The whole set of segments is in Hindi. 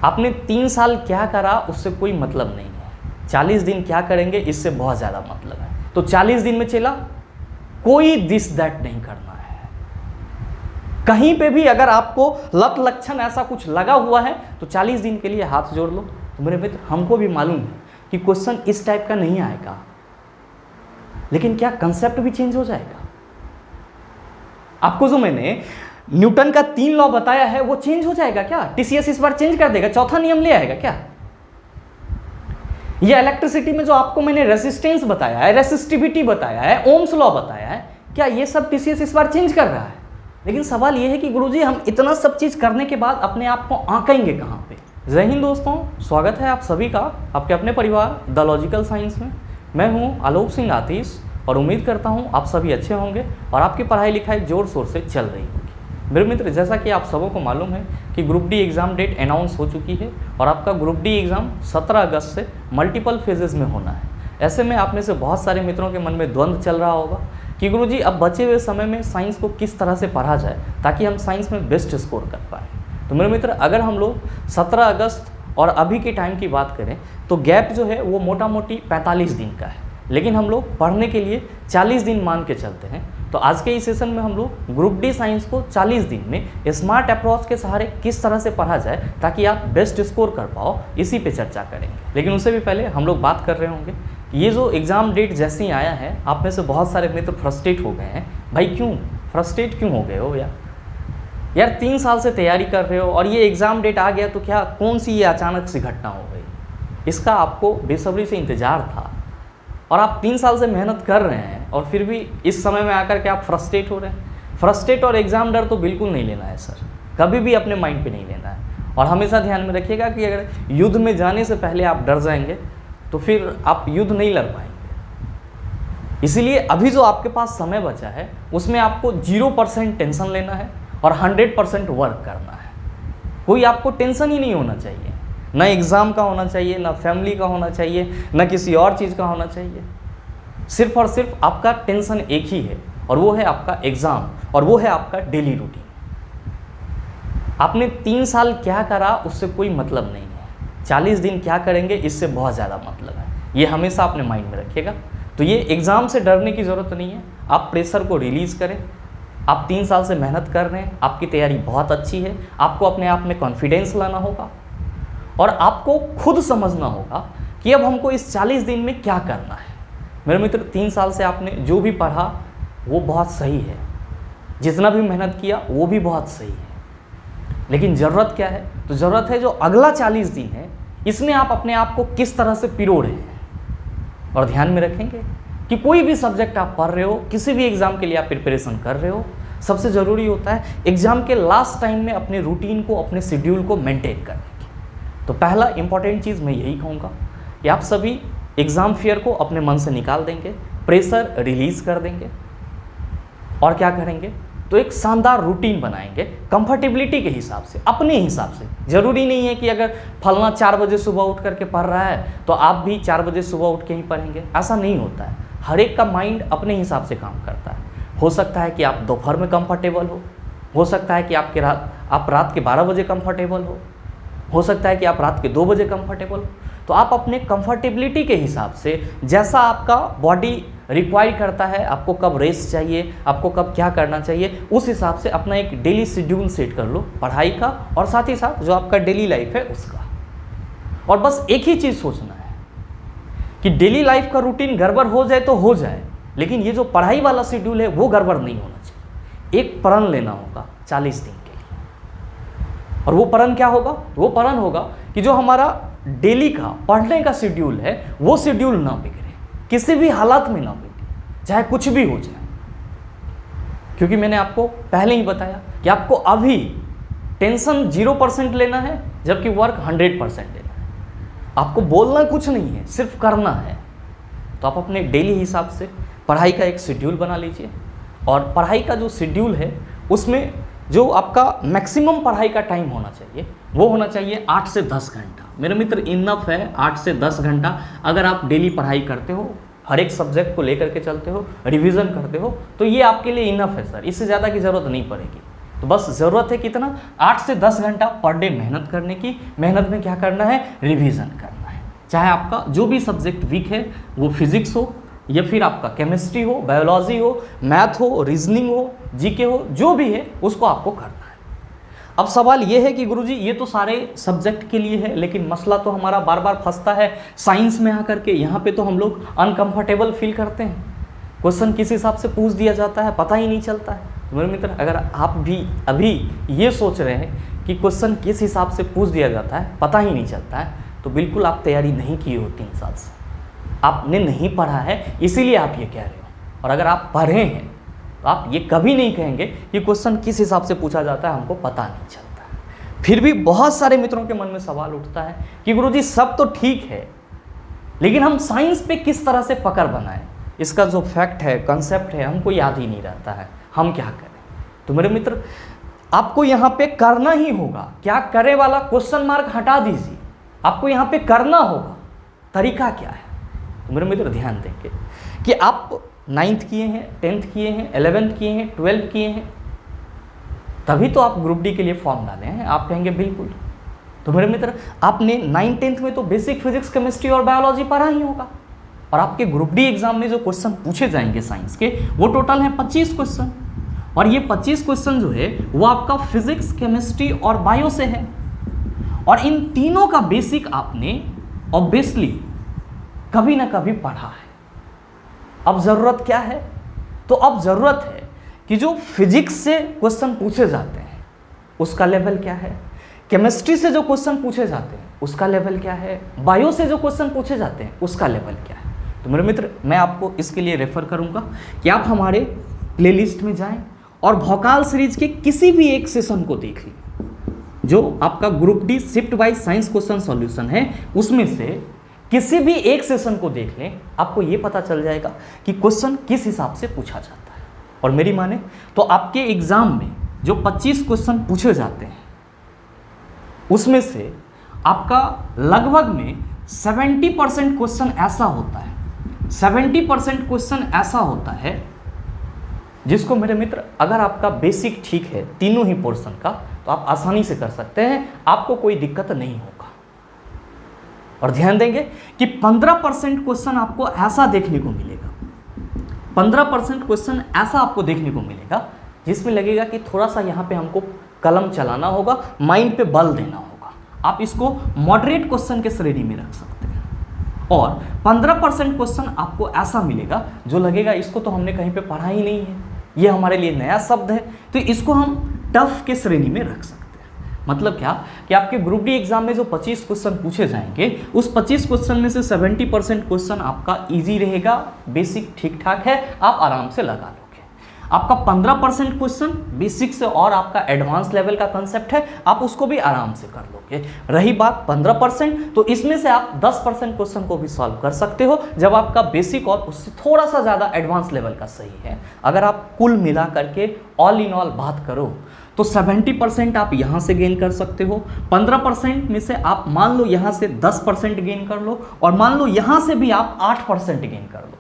आपने 3 साल क्या करा उससे कोई मतलब नहीं है, 40 दिन क्या करेंगे इससे बहुत ज़्यादा मतलब है। तो 40 दिन में चला कोई दिस दैट नहीं करना है। कहीं पे भी अगर आपको लत लक्षण ऐसा कुछ लगा हुआ है तो 40 दिन के लिए हाथ जोड़ लो। तो मेरे मित्र, हमको भी मालूम है कि क्वेश्चन इस टाइप का नहीं आएगा, लेकिन क्या कंसेप्ट भी चेंज हो जाएगा? आपको जो मैंने न्यूटन का 3 लॉ बताया है वो चेंज हो जाएगा क्या? टीसीएस इस बार चेंज कर देगा, चौथा नियम ले आएगा क्या? ये इलेक्ट्रिसिटी में जो आपको मैंने रेजिस्टेंस बताया है, रेसिस्टिविटी बताया है, ओम्स लॉ बताया है, क्या ये सब टीसीएस इस बार चेंज कर रहा है? लेकिन सवाल ये है कि गुरुजी हम इतना सब चीज करने के बाद अपने आप को आंकेंगे कहां पे? जय हिंद दोस्तों, स्वागत है आप सभी का आपके अपने परिवार द लॉजिकल साइंस में। मैं हूं आलोक सिंह आतिश और उम्मीद करता हूं आप सभी अच्छे होंगे और आपकी पढ़ाई लिखाई जोर शोर से चल रही होगी। मेरे मित्र, जैसा कि आप सबों को मालूम है कि group D exam date announce हो चुकी है और आपका ग्रुप डी एग्ज़ाम 17 अगस्त से मल्टीपल फेजेस में होना है। ऐसे में आप में से बहुत सारे मित्रों के मन में द्वंद्व चल रहा होगा कि गुरुजी अब बचे हुए समय में साइंस को किस तरह से पढ़ा जाए ताकि हम साइंस में बेस्ट स्कोर कर पाएँ। तो मेरे मित्र, अगर हम लोग 17 अगस्त और अभी के टाइम की बात करें तो गैप जो है वो मोटा मोटी 45 दिन का है, लेकिन हम लोग पढ़ने के लिए 40 दिन मान के चलते हैं। तो आज के इस सेशन में हम लोग ग्रुप डी साइंस को 40 दिन में स्मार्ट अप्रोच के सहारे किस तरह से पढ़ा जाए ताकि आप बेस्ट स्कोर कर पाओ, इसी पे चर्चा करेंगे। लेकिन उससे भी पहले हम लोग बात कर रहे होंगे कि ये जो एग्ज़ाम डेट जैसे ही आया है, आप में से बहुत सारे मित्र फ्रस्ट्रेट हो गए हैं। भाई क्यों फ्रस्ट्रेट क्यों हो गए हो यार 3 साल से तैयारी कर रहे हो और ये एग्ज़ाम डेट आ गया तो क्या कौन सी ये अचानक सी घटना हो गई? इसका आपको बेसब्री से इंतज़ार था और आप 3 साल से मेहनत कर रहे हैं और फिर भी इस समय में आकर के आप फ्रस्ट्रेट हो रहे हैं। फ्रस्ट्रेट और एग्ज़ाम डर तो बिल्कुल नहीं लेना है सर, कभी भी अपने माइंड पे नहीं लेना है। और हमेशा ध्यान में रखिएगा कि अगर युद्ध में जाने से पहले आप डर जाएंगे तो फिर आप युद्ध नहीं लड़ पाएंगे। इसीलिए अभी जो आपके पास समय बचा है उसमें आपको 0% टेंशन लेना है और 100% वर्क करना है। कोई आपको टेंशन ही नहीं होना चाहिए, ना एग्ज़ाम का होना चाहिए, ना फैमिली का होना चाहिए, ना किसी और चीज़ का होना चाहिए। सिर्फ और सिर्फ आपका टेंशन एक ही है और वो है आपका एग्ज़ाम और वो है आपका डेली रूटीन। आपने 3 साल क्या करा उससे कोई मतलब नहीं है, 40 दिन क्या करेंगे इससे बहुत ज़्यादा मतलब है। ये हमेशा अपने माइंड में रखिएगा। तो ये एग्ज़ाम से डरने की ज़रूरत नहीं है, आप प्रेशर को रिलीज़ करें। आप 3 साल से मेहनत कर रहे हैं, आपकी तैयारी बहुत अच्छी है, आपको अपने आप में कॉन्फिडेंस लाना होगा और आपको खुद समझना होगा कि अब हमको इस 40 दिन में क्या करना है। मेरे मित्र, 3 साल से आपने जो भी पढ़ा वो बहुत सही है, जितना भी मेहनत किया वो भी बहुत सही है, लेकिन ज़रूरत क्या है? तो ज़रूरत है जो अगला 40 दिन है इसमें आप अपने आप को किस तरह से पिरो रहे हैं। और ध्यान में रखेंगे कि कोई भी सब्जेक्ट आप पढ़ रहे हो, किसी भी एग्ज़ाम के लिए आप प्रिपरेशन कर रहे हो, सबसे ज़रूरी होता है एग्ज़ाम के लास्ट टाइम में अपने रूटीन को, अपने शेड्यूल को मेंटेन करने की। तो पहला इंपॉर्टेंट चीज़ मैं यही कहूँगा कि आप सभी एग्ज़ाम फियर को अपने मन से निकाल देंगे, प्रेशर रिलीज़ कर देंगे और क्या करेंगे तो एक शानदार रूटीन बनाएंगे कंफर्टेबिलिटी के हिसाब से, अपने हिसाब से। ज़रूरी नहीं है कि अगर फलना 4 बजे सुबह उठ करके पढ़ रहा है तो आप भी 4 बजे सुबह उठ के ही पढ़ेंगे, ऐसा नहीं होता है। हर एक का माइंड अपने हिसाब से काम करता है। हो सकता है कि आप दोपहर में कंफर्टेबल हो सकता है कि आप रात के 12 बजे कंफर्टेबल हो सकता है कि आप रात के 2 बजे कंफर्टेबल हो। तो आप अपने कंफर्टेबिलिटी के हिसाब से, जैसा आपका बॉडी रिक्वायर करता है, आपको कब रेस्ट चाहिए, आपको कब क्या करना चाहिए, उस हिसाब से अपना एक डेली शेड्यूल सेट कर लो पढ़ाई का और साथ ही साथ जो आपका डेली लाइफ है उसका। और बस एक ही चीज़ सोचना है कि डेली लाइफ का रूटीन गड़बड़ हो जाए तो हो जाए, लेकिन ये जो पढ़ाई वाला शेड्यूल है वो गड़बड़ नहीं होना चाहिए। एक प्रण लेना होगा 40 दिन के लिए, और वो प्रण क्या होगा? वो प्रण होगा कि जो हमारा डेली का पढ़ने का शेड्यूल है वो शेड्यूल ना बिगड़े, किसी भी हालात में ना बिगड़े, चाहे कुछ भी हो जाए। क्योंकि मैंने आपको पहले ही बताया कि आपको अभी टेंशन 0% लेना है जबकि वर्क 100% लेना है। आपको बोलना कुछ नहीं है, सिर्फ करना है। तो आप अपने डेली हिसाब से पढ़ाई का एक शेड्यूल बना लीजिए और पढ़ाई का जो शेड्यूल है उसमें जो आपका मैक्सिमम पढ़ाई का टाइम होना चाहिए वो होना चाहिए 8 से 10 घंटा। मेरे मित्र, इनफ है 8 से 10 घंटा। अगर आप डेली पढ़ाई करते हो, हर एक सब्जेक्ट को लेकर के चलते हो, रिवीजन करते हो, तो ये आपके लिए इनफ है सर, इससे ज़्यादा की ज़रूरत नहीं पड़ेगी। तो बस ज़रूरत है कितना, 8 से 10 घंटा पर डे मेहनत करने की। मेहनत में क्या करना है, रिवीजन करना है। चाहे आपका जो भी सब्जेक्ट वीक है, वो फिजिक्स हो या फिर आपका केमिस्ट्री हो, बायोलॉजी हो, मैथ हो, रीजनिंग हो, जीके हो, जो भी है उसको आपको करना है। अब सवाल ये है कि गुरुजी ये तो सारे सब्जेक्ट के लिए है, लेकिन मसला तो हमारा बार बार फंसता है साइंस में आकर के। यहाँ पे तो हम लोग अनकंफर्टेबल फील करते हैं, क्वेश्चन किस हिसाब से पूछ दिया जाता है पता ही नहीं चलता है। तो मेरे मित्र, अगर आप भी अभी ये सोच रहे हैं कि क्वेश्चन किस हिसाब से पूछ दिया जाता है पता ही नहीं चलता है, तो बिल्कुल आप तैयारी नहीं की हो 3 साल से, आपने नहीं पढ़ा है, इसीलिए आप ये कह रहे हो। और अगर आप पढ़े हैं तो आप ये कभी नहीं कहेंगे कि क्वेश्चन किस हिसाब से पूछा जाता है हमको पता नहीं चलता है। फिर भी बहुत सारे मित्रों के मन में सवाल उठता है कि गुरुजी सब तो ठीक है, लेकिन हम साइंस पे किस तरह से पकड़ बनाएं, इसका जो फैक्ट है, कंसेप्ट है, हमको याद ही नहीं रहता है, हम क्या करें। तो मेरे मित्र, आपको यहाँ पे करना ही होगा, क्या करे वाला क्वेश्चन मार्क हटा दीजिए, आपको यहाँ पे करना होगा। तरीका क्या है, तो मेरे मित्र ध्यान देंगे कि आप 9th किए हैं, 10th किए हैं, 11th किए हैं, 12th किए हैं, तभी तो आप ग्रुप डी के लिए फॉर्म डाले हैं। आप कहेंगे बिल्कुल। तो मेरे मित्र, आपने 9th 10th में तो बेसिक फिजिक्स, केमिस्ट्री और बायोलॉजी पढ़ा ही होगा, और आपके ग्रुप डी एग्जाम में जो क्वेश्चन पूछे जाएंगे साइंस के, वो टोटल हैं 25 क्वेश्चन। और ये 25 क्वेश्चन जो है वो आपका फिजिक्स, केमिस्ट्री और बायो से है, और इन तीनों का बेसिक आपने ऑब्वियसली कभी ना कभी पढ़ा है। अब ज़रूरत क्या है, तो अब ज़रूरत है कि जो फिजिक्स से क्वेश्चन पूछे जाते हैं उसका लेवल क्या है, केमिस्ट्री से जो क्वेश्चन पूछे जाते हैं उसका लेवल क्या है, बायो से जो क्वेश्चन पूछे जाते हैं उसका लेवल क्या है। तो मेरे मित्र, मैं आपको इसके लिए रेफ़र करूंगा कि आप हमारे प्लेलिस्ट में जाएं और भौकाल सीरीज के किसी भी एक सेशन को देख लें। जो आपका group D shift wise science question solution है, उसमें से किसी भी एक सेशन को देख लें, आपको ये पता चल जाएगा कि क्वेश्चन किस हिसाब से पूछा जाता है। और मेरी माने तो आपके एग्जाम में जो 25 क्वेश्चन पूछे जाते हैं उसमें से आपका लगभग में 70% क्वेश्चन ऐसा होता है, 70% क्वेश्चन ऐसा होता है जिसको मेरे मित्र, अगर आपका बेसिक ठीक है तीनों ही पोर्शन का, तो आप आसानी से कर सकते हैं, आपको कोई दिक्कत नहीं होगा। और ध्यान देंगे कि 15% क्वेश्चन आपको ऐसा देखने को मिलेगा, 15% क्वेश्चन ऐसा आपको देखने को मिलेगा जिसमें लगेगा कि थोड़ा सा यहाँ पे हमको कलम चलाना होगा, माइंड पे बल देना होगा। आप इसको मॉडरेट क्वेश्चन के श्रेणी में रख सकते हैं। और 15% क्वेश्चन आपको ऐसा मिलेगा जो लगेगा इसको तो हमने कहीं पे पढ़ा ही नहीं है, ये हमारे लिए नया शब्द है, तो इसको हम टफ के श्रेणी में रख सकते हैं। मतलब क्या कि आपके ग्रुप डी एग्जाम में जो 25 क्वेश्चन पूछे जाएंगे, उस 25 क्वेश्चन में से 70% क्वेश्चन आपका इजी रहेगा, बेसिक ठीक ठाक है, आप आराम से लगा लोगे। आपका 15% क्वेश्चन बेसिक से और आपका एडवांस लेवल का कंसेप्ट है, आप उसको भी आराम से कर लोगे। रही बात 15%, तो इसमें से आप 10% क्वेश्चन को भी सॉल्व कर सकते हो जब आपका बेसिक और उससे थोड़ा सा ज़्यादा एडवांस लेवल का सही है। अगर आप कुल मिला करके ऑल इन ऑल बात करो तो 70% आप यहाँ से गेन कर सकते हो, 15% में से आप मान लो यहाँ से 10% गेन कर लो, और मान लो यहाँ से भी आप 8% गेन कर लो।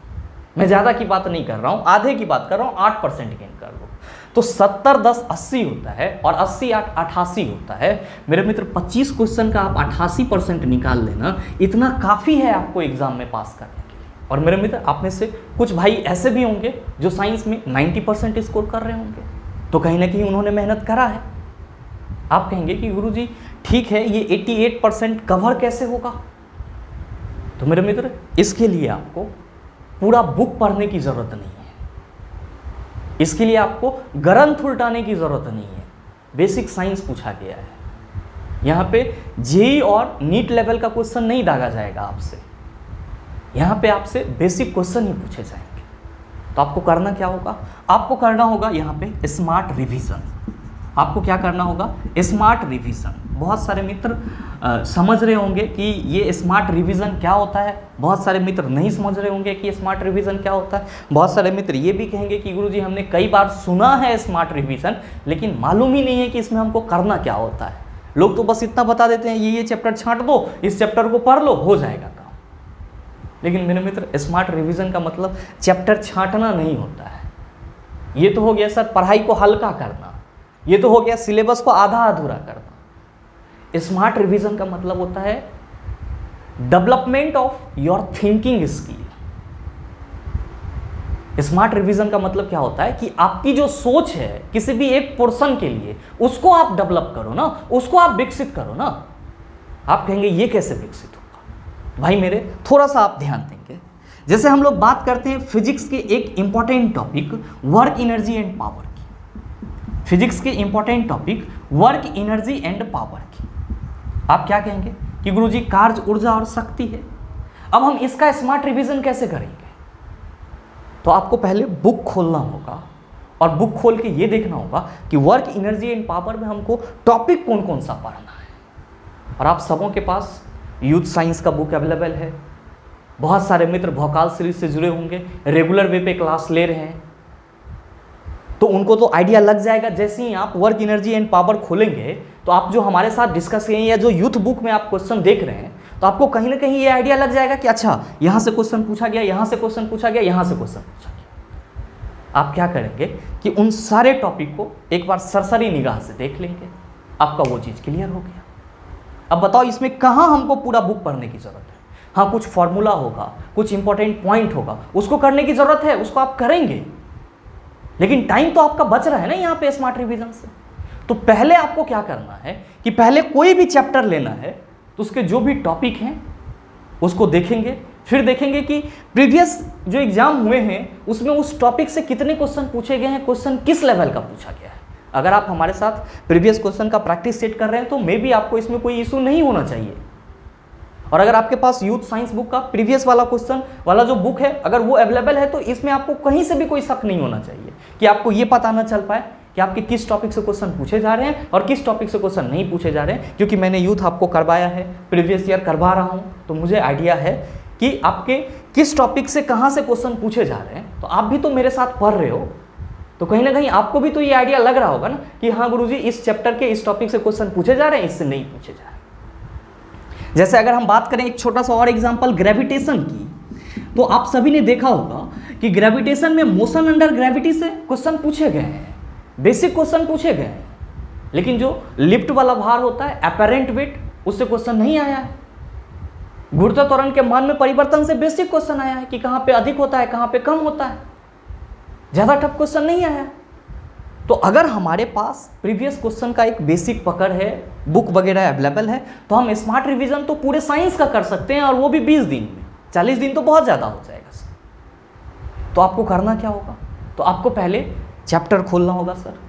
मैं ज़्यादा की बात नहीं कर रहा हूँ, आधे की बात कर रहा हूँ, 8% गेन कर लो, तो 70 10 80 होता है, और 80 8 88 होता है। मेरे मित्र, 25 क्वेश्चन का आप 88% निकाल लेना, इतना काफ़ी है आपको एग्जाम में पास करने के लिए। और मेरे मित्र, आप में से कुछ भाई ऐसे भी होंगे जो साइंस में 90% स्कोर कर रहे होंगे, तो कहीं ना कहीं उन्होंने मेहनत करा है। आप कहेंगे कि गुरुजी ठीक है, ये 88% कवर कैसे होगा? तो मेरे मित्र, इसके लिए आपको पूरा बुक पढ़ने की ज़रूरत नहीं है, इसके लिए आपको ग्रंथ उल्टाने की ज़रूरत नहीं है। बेसिक साइंस पूछा गया है, यहाँ पे जेईई और नीट लेवल का क्वेश्चन नहीं दागा जाएगा आपसे, यहाँ पे आपसे बेसिक क्वेश्चन ही पूछे जाएंगे। तो आपको करना क्या होगा? आपको करना होगा यहाँ पे स्मार्ट रिवीजन। आपको क्या करना होगा? Smart revision. बहुत सारे मित्र समझ रहे होंगे कि ये स्मार्ट रिवीजन क्या होता है, बहुत सारे मित्र नहीं समझ रहे होंगे कि स्मार्ट रिवीजन क्या होता है। बहुत सारे मित्र ये भी कहेंगे कि गुरुजी हमने कई बार सुना है स्मार्ट रिवीजन, लेकिन मालूम ही नहीं है कि इसमें हमको करना क्या होता है। लोग तो बस इतना बता देते हैं ये चैप्टर छांट दो, इस चैप्टर को पढ़ लो, हो जाएगा काम। लेकिन मेरे मित्र, स्मार्ट रिवीजन का मतलब चैप्टर छांटना नहीं होता है। ये तो हो गया सर पढ़ाई को हल्का करना, ये तो हो गया सिलेबस को आधा अधूरा करना। स्मार्ट रिवीजन का मतलब होता है development of your thinking skill. Smart revision का मतलब क्या होता है कि आपकी जो सोच है किसी भी एक पोर्शन के लिए, उसको आप डेवलप करो ना, उसको आप विकसित करो ना। आप कहेंगे ये कैसे विकसित होगा? भाई मेरे थोड़ा सा आप ध्यान देंगे। जैसे हम लोग बात करते हैं फिजिक्स के एक important topic work energy and power की, फिजिक्स के important topic work energy and power की। आप क्या कहेंगे कि गुरुजी कार्य, ऊर्जा और शक्ति है। अब हम इसका स्मार्ट रिवीजन कैसे करेंगे? तो आपको पहले बुक खोलना होगा और बुक खोल के ये देखना होगा कि वर्क एनर्जी एंड पावर में हमको टॉपिक कौन कौन सा पढ़ना है। और आप सबों के पास यूथ साइंस का बुक अवेलेबल है। बहुत सारे मित्र भोकाल सीरीज से जुड़े होंगे, रेगुलर वे पे क्लास ले रहे हैं, तो उनको तो आइडिया लग जाएगा। जैसे ही आप वर्क एनर्जी एंड पावर खोलेंगे तो आप जो हमारे साथ डिस्कस करें या जो यूथ बुक में आप क्वेश्चन देख रहे हैं, तो आपको कहीं ना कहीं ये आइडिया लग जाएगा कि अच्छा यहाँ से क्वेश्चन पूछा गया, यहाँ से क्वेश्चन पूछा गया, यहाँ से क्वेश्चन पूछा गया। आप क्या करेंगे कि उन सारे टॉपिक को एक बार सरसरी निगाह से देख लेंगे, आपका वो चीज़ क्लियर हो गया। अब बताओ इसमें कहाँ हमको पूरा बुक पढ़ने की ज़रूरत है? हाँ, कुछ फॉर्मूला होगा, कुछ इंपॉर्टेंट पॉइंट होगा, उसको करने की ज़रूरत है, उसको आप करेंगे, लेकिन टाइम तो आपका बच रहा है ना यहाँ पे स्मार्ट रिवीजन से। तो पहले आपको क्या करना है कि पहले कोई भी चैप्टर लेना है तो उसके जो भी टॉपिक हैं उसको देखेंगे, फिर देखेंगे कि प्रीवियस जो एग्जाम हुए हैं उसमें उस टॉपिक से कितने क्वेश्चन पूछे गए हैं, क्वेश्चन किस लेवल का पूछा गया है। अगर आप हमारे साथ प्रीवियस क्वेश्चन का प्रैक्टिस सेट कर रहे हैं तो मे बी आपको इसमें कोई इशू नहीं होना चाहिए। और अगर आपके पास यूथ साइंस बुक का प्रीवियस वाला क्वेश्चन वाला जो बुक है अगर वो अवेलेबल है तो इसमें आपको कहीं से भी कोई शक नहीं होना चाहिए कि आपको ये पता ना चल पाए कि आपके किस टॉपिक से क्वेश्चन पूछे जा रहे हैं और किस टॉपिक से क्वेश्चन नहीं पूछे जा रहे हैं। क्योंकि मैंने यूथ आपको करवाया है, प्रीवियस ईयर करवा रहा हूँ, तो मुझे आइडिया है कि आपके किस टॉपिक से कहाँ से क्वेश्चन पूछे जा रहे हैं। तो आप भी तो मेरे साथ पढ़ रहे हो, तो कहीं ना कहीं आपको भी तो ये आइडिया लग रहा होगा ना कि हाँ गुरुजी इस चैप्टर के इस टॉपिक से क्वेश्चन पूछे जा रहे हैं, इससे नहीं पूछे जा रहे। जैसे अगर हम बात करें एक छोटा सा और एग्जांपल ग्रेविटेशन की, तो आप सभी ने देखा होगा कि ग्रेविटेशन में मोशन अंडर ग्रेविटी से क्वेश्चन पूछे गए हैं, बेसिक क्वेश्चन पूछे गए हैं, लेकिन जो लिफ्ट वाला भार होता है अपैरेंट वेट, उससे क्वेश्चन नहीं आया है। गुरुत्व त्वरण के मान में परिवर्तन से बेसिक क्वेश्चन आया है कि कहाँ पे अधिक होता है, कहाँ पे कम होता है, ज़्यादा टफ क्वेश्चन नहीं आया। तो अगर हमारे पास प्रीवियस क्वेश्चन का एक बेसिक पकड़ है, बुक वगैरह अवेलेबल है, तो हम स्मार्ट रिवीजन तो पूरे साइंस का कर सकते हैं, और वो भी 20 दिन में। 40 दिन तो बहुत ज़्यादा हो जाएगा सर। तो आपको करना क्या होगा? तो आपको पहले चैप्टर खोलना होगा सर।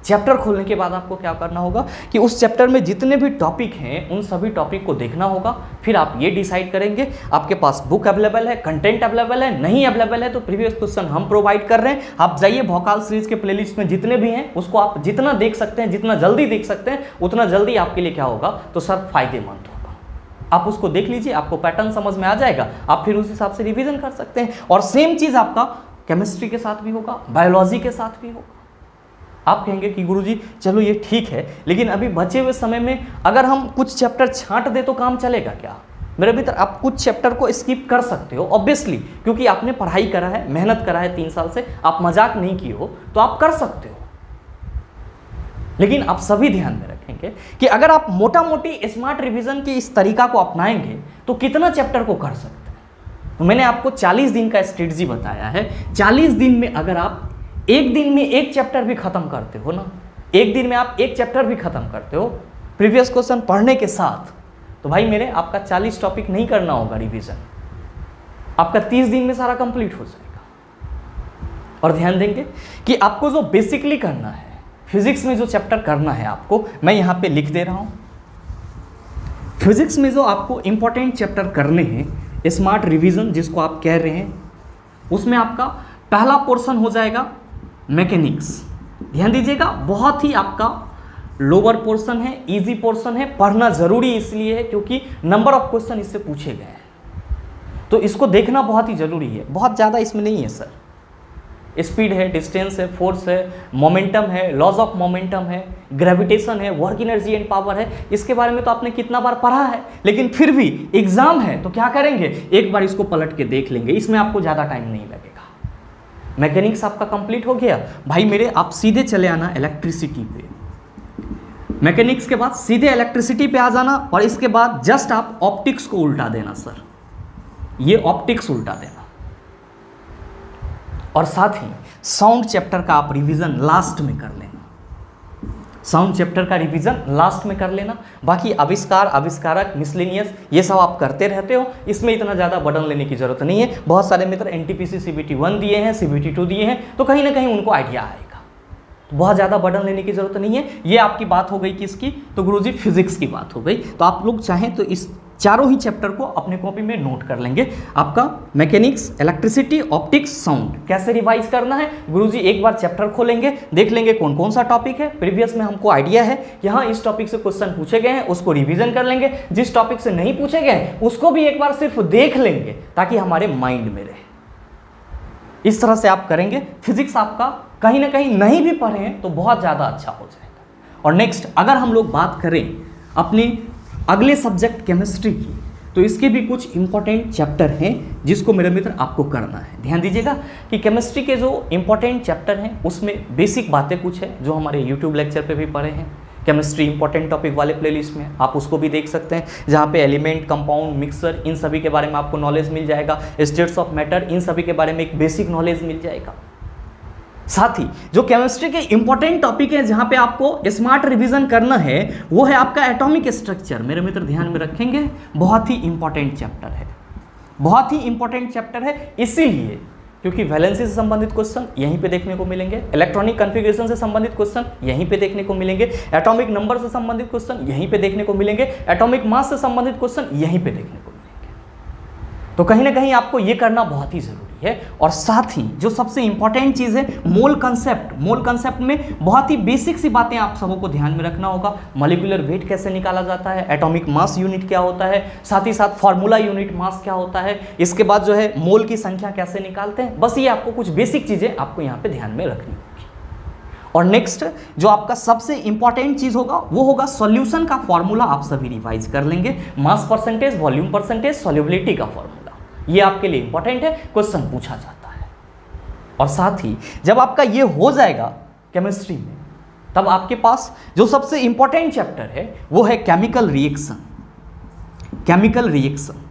चैप्टर खोलने के बाद आपको क्या करना होगा कि उस चैप्टर में जितने भी टॉपिक हैं उन सभी टॉपिक को देखना होगा। फिर आप ये डिसाइड करेंगे आपके पास बुक अवेलेबल है, कंटेंट अवेलेबल है, नहीं अवेलेबल है तो प्रीवियस क्वेश्चन हम प्रोवाइड कर रहे हैं। आप जाइए भोकाल सीरीज के प्लेलिस्ट में जितने भी हैं उसको आप जितना देख सकते हैं, जितना जल्दी देख सकते हैं, उतना जल्दी आपके लिए क्या होगा तो सर फायदेमंद होगा। आप उसको देख लीजिए, आपको पैटर्न समझ में आ जाएगा, आप फिर उस हिसाब से रिविजन कर सकते हैं। और सेम चीज़ आपका केमिस्ट्री के साथ भी होगा, बायोलॉजी के साथ भी होगा। आप कहेंगे कि गुरुजी चलो ये ठीक है, लेकिन अभी बचे हुए समय में अगर हम कुछ चैप्टर छांट दे तो काम चलेगा क्या? मेरे भीतर आप कुछ चैप्टर को स्किप कर सकते हो ऑब्वियसली, क्योंकि आपने पढ़ाई करा है, मेहनत करा है 3 साल से, आप मजाक नहीं किए हो तो आप कर सकते हो। लेकिन आप सभी ध्यान में रखेंगे कि अगर आप मोटा मोटी स्मार्ट रिवीजन के इस तरीका को अपनाएंगे तो कितना चैप्टर को कर सकते हैं। तो मैंने आपको 40 दिन का स्ट्रेटजी बताया है। 40 दिन में अगर आप एक दिन में एक चैप्टर भी खत्म करते हो ना, एक दिन में आप एक चैप्टर भी खत्म करते हो प्रीवियस क्वेश्चन पढ़ने के साथ, तो भाई मेरे आपका 40 टॉपिक नहीं करना होगा रिवीजन, आपका 30 दिन में सारा कंप्लीट हो जाएगा। और ध्यान देंगे कि आपको जो बेसिकली करना है, फिजिक्स में जो चैप्टर करना है आपको, मैं यहाँ पे लिख दे रहा हूँ। फिजिक्स में जो आपको इंपॉर्टेंट चैप्टर करने हैं स्मार्ट रिवीजन जिसको आप कह रहे हैं, उसमें आपका पहला पोर्शन हो जाएगा मैकेनिक्स। ध्यान दीजिएगा, बहुत ही आपका लोअर पोर्शन है, इजी पोर्शन है, पढ़ना जरूरी इसलिए है क्योंकि नंबर ऑफ क्वेश्चन इससे पूछे गए हैं, तो इसको देखना बहुत ही जरूरी है। बहुत ज़्यादा इसमें नहीं है सर, स्पीड है, डिस्टेंस है, फोर्स है, मोमेंटम है, लॉज ऑफ मोमेंटम है, ग्रेविटेशन है, वर्क एनर्जी एंड पावर है। इसके बारे में तो आपने कितना बार पढ़ा है, लेकिन फिर भी एग्जाम है तो क्या करेंगे, एक बार इसको पलट के देख लेंगे, इसमें आपको ज़्यादा टाइम नहीं लगेगा। मैकेनिक्स आपका कंप्लीट हो गया। भाई मेरे आप सीधे चले आना इलेक्ट्रिसिटी पे। मैकेनिक्स के बाद सीधे इलेक्ट्रिसिटी पे आ जाना और इसके बाद जस्ट आप ऑप्टिक्स को उल्टा देना सर, ये ऑप्टिक्स उल्टा देना। और साथ ही साउंड चैप्टर का आप रिवीजन लास्ट में कर लेना, साउंड चैप्टर का रिवीजन लास्ट में कर लेना। बाकी आविष्कार, आविष्कारक, मिसलेनियस ये सब आप करते रहते हो, इसमें इतना ज़्यादा बर्डन लेने की जरूरत नहीं है। बहुत सारे मित्र एनटीपीसी CBT 1 दिए हैं, CBT 2 दिए हैं, तो कहीं ना कहीं उनको आइडिया आएगा, तो बहुत ज़्यादा बर्डन लेने की जरूरत नहीं है। ये आपकी बात हो गई किसकी, तो गुरुजी फिजिक्स की बात हो गई। तो आप लोग चाहें तो इस चारों ही चैप्टर को अपने कॉपी में नोट कर लेंगे। आपका मैकेनिक्स, इलेक्ट्रिसिटी, ऑप्टिक्स, साउंड कैसे रिवाइज करना है, गुरुजी एक बार चैप्टर खोलेंगे, देख लेंगे कौन कौन सा टॉपिक है। प्रीवियस में हमको आइडिया है कि हाँ इस टॉपिक से क्वेश्चन पूछे गए हैं, उसको रिवीजन कर लेंगे। जिस टॉपिक से नहीं पूछे गए हैं उसको भी एक बार सिर्फ देख लेंगे ताकि हमारे माइंड में रहे। इस तरह से आप करेंगे। फिजिक्स आपका कहीं ना कहीं नहीं भी पढ़े हैं तो बहुत ज़्यादा अच्छा हो जाएगा। और नेक्स्ट अगर हम लोग बात करें अपने अगले सब्जेक्ट केमिस्ट्री की, तो इसके भी कुछ इंपॉर्टेंट चैप्टर हैं जिसको मेरे मित्र आपको करना है। ध्यान दीजिएगा कि केमिस्ट्री के जो इंपॉर्टेंट चैप्टर हैं उसमें बेसिक बातें कुछ है जो हमारे यूट्यूब लेक्चर पे भी पढ़े हैं। केमिस्ट्री इंपॉर्टेंट टॉपिक वाले प्लेलिस्ट में आप उसको भी देख सकते हैं, जहाँ पे एलिमेंट, कंपाउंड, मिक्सर इन सभी के बारे में आपको नॉलेज मिल जाएगा। स्टेट्स ऑफ मैटर इन सभी के बारे में एक बेसिक नॉलेज मिल जाएगा। साथ ही जो केमिस्ट्री के इंपॉर्टेंट टॉपिक है जहां पे आपको स्मार्ट रिवीजन करना है वो है आपका एटॉमिक स्ट्रक्चर। मेरे मित्र ध्यान में रखेंगे, बहुत ही इंपॉर्टेंट चैप्टर है, बहुत ही इंपॉर्टेंट चैप्टर है। इसीलिए क्योंकि वैलेंसी से संबंधित क्वेश्चन यहीं पे देखने को मिलेंगे, इलेक्ट्रॉनिक कॉन्फ़िगरेशन से संबंधित क्वेश्चन यहीं पे देखने को मिलेंगे, एटॉमिक नंबर से संबंधित क्वेश्चन यहीं पे देखने को मिलेंगे, एटॉमिक मास से संबंधित क्वेश्चन यहीं पे देखने को मिलेंगे। तो कहीं ना कहीं आपको ये करना बहुत ही जरूरी है। और साथ ही जो सबसे इंपॉर्टेंट चीज़ है मोल कंसेप्ट, मोल कंसेप्ट में बहुत ही बेसिक सी बातें आप सबों को ध्यान में रखना होगा। मॉलिक्यूलर वेट कैसे निकाला जाता है, एटॉमिक मास यूनिट क्या होता है, साथ ही साथ फार्मूला यूनिट मास क्या होता है, इसके बाद जो है मोल की संख्या कैसे निकालते हैं। बस ये आपको कुछ बेसिक चीज़ें आपको यहाँ पे ध्यान में रखनी होगी। और नेक्स्ट जो आपका सबसे इंपॉर्टेंट चीज़ होगा वो होगा सॉल्यूशन का फॉर्मूला। आप सभी रिवाइज कर लेंगे, mass percentage, volume percentage, solubility का फॉर्मूला, ये आपके लिए इंपॉर्टेंट है, क्वेश्चन पूछा जाता है। और साथ ही जब आपका ये हो जाएगा केमिस्ट्री में, तब आपके पास जो सबसे इंपॉर्टेंट चैप्टर है वो है chemical reaction. Chemical reaction,